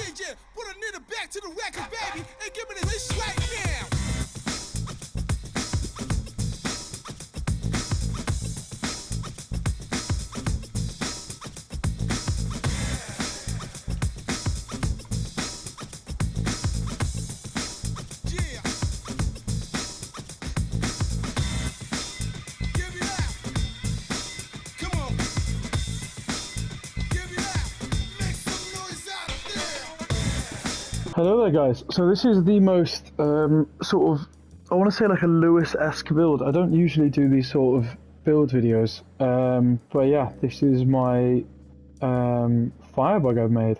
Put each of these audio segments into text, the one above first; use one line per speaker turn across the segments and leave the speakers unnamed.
DJ, put a nigga back to the record, baby, and give me this right now.
Hello there guys, so this is the most sort of, I want to say like a Lewis-esque build. I don't usually do these sort of build videos, but yeah, this is my Firebug I've made.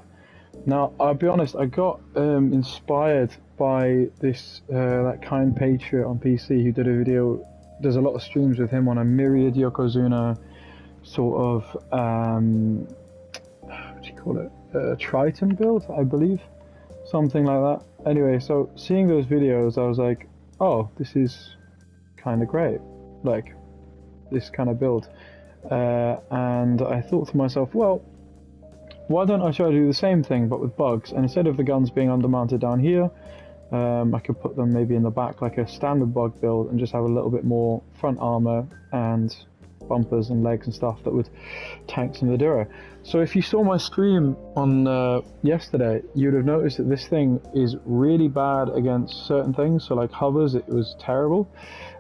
Now I'll be honest, I got inspired by this that kind patriot on PC who did a video. There's a lot of streams with him on a MYRIAD Yokozuna sort of what do you call it, Triton build, I believe. Something like that. Anyway, so seeing those videos, I was like, oh, this is kind of great, like this kind of build. And I thought to myself, well, why don't I try to do the same thing but with bugs? And instead of the guns being undermounted down here, I could put them maybe in the back like a standard bug build and just have a little bit more front armor and bumpers and legs and stuff that would tank some of the Dura. So if you saw my stream on yesterday, you'd have noticed that this thing is really bad against certain things. So like hovers, it was terrible.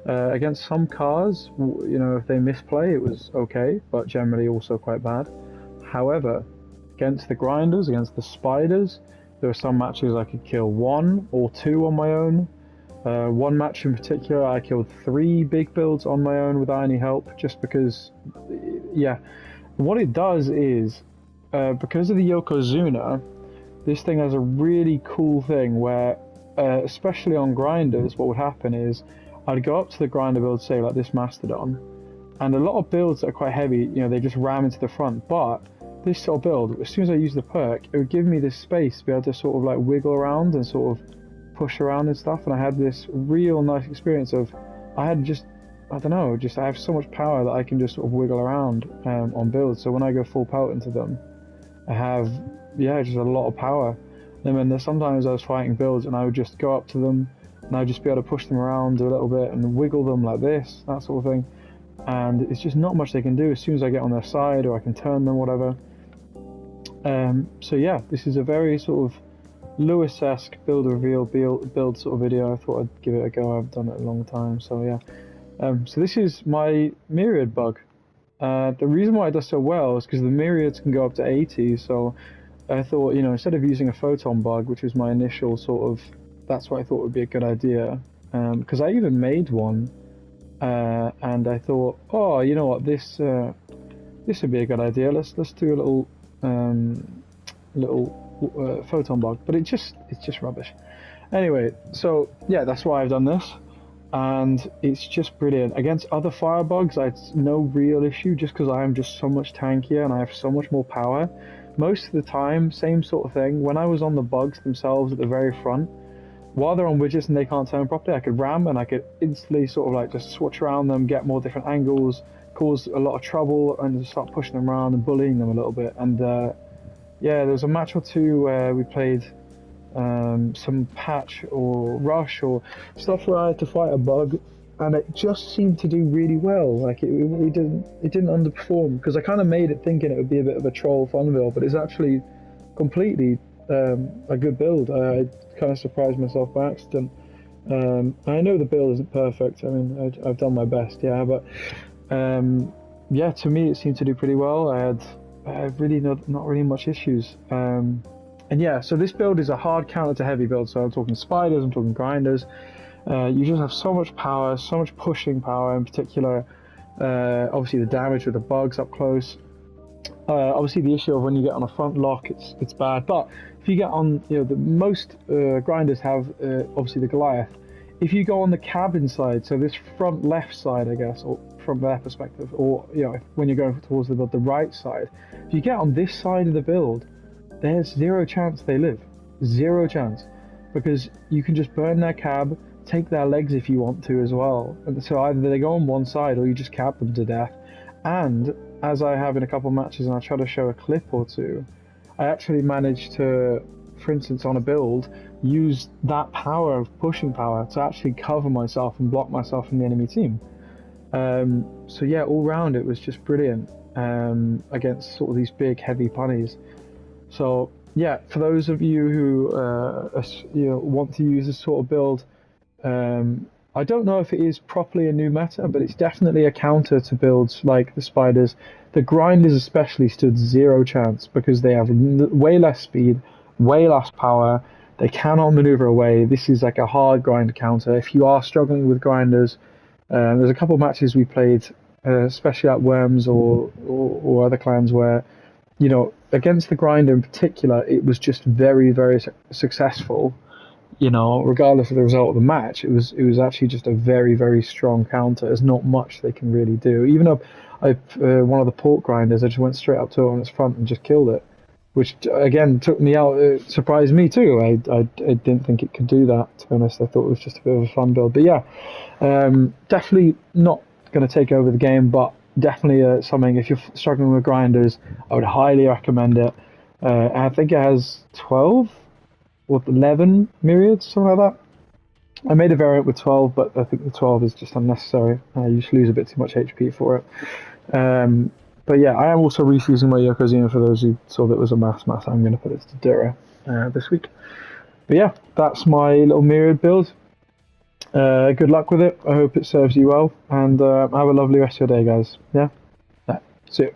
Against some cars, you know, if they misplay, it was okay, but generally also quite bad. However, against the grinders, against the spiders, there were some matches I could kill 1 or 2 on my own. One match in particular, I killed 3 big builds on my own without any help, just because, yeah. What it does is, because of the Yokozuna, this thing has a really cool thing where, especially on grinders, what would happen is, I'd go up to the grinder build, say like this Mastodon, and a lot of builds that are quite heavy, you know, they just ram into the front, but this sort of build, as soon as I use the perk, it would give me this space to be able to sort of like wiggle around and sort of push around and stuff, and I had this real nice experience of, I had just, I don't know, just I have so much power that I can just sort of wiggle around on builds. So when I go full pelt into them, I have, yeah, just a lot of power. And then there's sometimes I was fighting builds and I would just go up to them and I'd just be able to push them around a little bit and wiggle them like this, that sort of thing. And it's just not much they can do as soon as I get on their side or I can turn them, whatever. So yeah, this is a very sort of Lewis-esque build reveal build sort of video. I thought I'd give it a go. I've done it a long time, so yeah. So this is my MYRIAD bug. The reason why it does so well is because the MYRIADs can go up to 80, so I thought, you know, instead of using a photon bug, which was my initial sort of, that's what I thought would be a good idea, because I even made one, and I thought, oh, you know what, this would be a good idea. Let's do a little photon bug, but it's just rubbish. Anyway, so yeah, that's why I've done this, and it's just brilliant against other firebugs. It's no real issue, just because I am just so much tankier and I have so much more power. Most of the time, same sort of thing. When I was on the bugs themselves at the very front, while they're on widgets and they can't turn properly, I could ram and I could instantly sort of like just switch around them, get more different angles, cause a lot of trouble, and just start pushing them around and bullying them a little bit. And yeah, there was a match or two where we played some patch or rush or stuff where I had to fight a bug, and it just seemed to do really well. Like it didn't underperform, because I kind of made it thinking it would be a bit of a troll fun build, but it's actually completely a good build. I kind of surprised myself by accident. I know the build isn't perfect. I mean, I've done my best, yeah, but yeah, to me it seemed to do pretty well. I had really not really much issues. And yeah, so this build is a hard counter to heavy build. So I'm talking spiders, I'm talking grinders. You just have so much power, so much pushing power in particular. Obviously the damage with the bugs up close. Obviously the issue of when you get on a front lock, it's bad. But if you get on, you know, the most grinders have obviously the Goliath. If you go on the cabin side, so this front left side, I guess, or from their perspective, or you know, when you're going towards the build, the right side, if you get on this side of the build, there's 0 chance they live. 0 chance. Because you can just burn their cab, take their legs if you want to as well. And so either they go on one side or you just cab them to death. And as I have in a couple matches, and I'll try to show a clip or two, I actually managed to for instance, on a build, use that power of pushing power to actually cover myself and block myself from the enemy team. So yeah, all round it was just brilliant against sort of these big, heavy bunnies. So yeah, for those of you who want to use this sort of build, I don't know if it is properly a new meta, but it's definitely a counter to builds like the spiders. The grinders especially stood zero chance because they have way less speed, way less power. They cannot maneuver away. This is like a hard grind counter. If you are struggling with grinders, there's a couple of matches we played, especially at Worms or other clans where, you know, against the grinder in particular, it was just very, very successful. You know, regardless of the result of the match, it was actually just a very, very strong counter. There's not much they can really do. Even though one of the port grinders, I just went straight up to it on its front and just killed it, which again took me out. It surprised me too. I didn't think it could do that. To be honest, I thought it was just a bit of a fun build. But yeah, definitely not going to take over the game, but definitely something. If you're struggling with grinders, I would highly recommend it. I think it has 12 or 11 myriads, something like that. I made a variant with 12, but I think the 12 is just unnecessary. You just lose a bit too much HP for it. But yeah, I am also refusing my Yokozuna for those who saw that it was a mass. I'm going to put it to Dura this week. But yeah, that's my little myriad build. Good luck with it. I hope it serves you well, and have a lovely rest of your day, guys. Yeah? See you.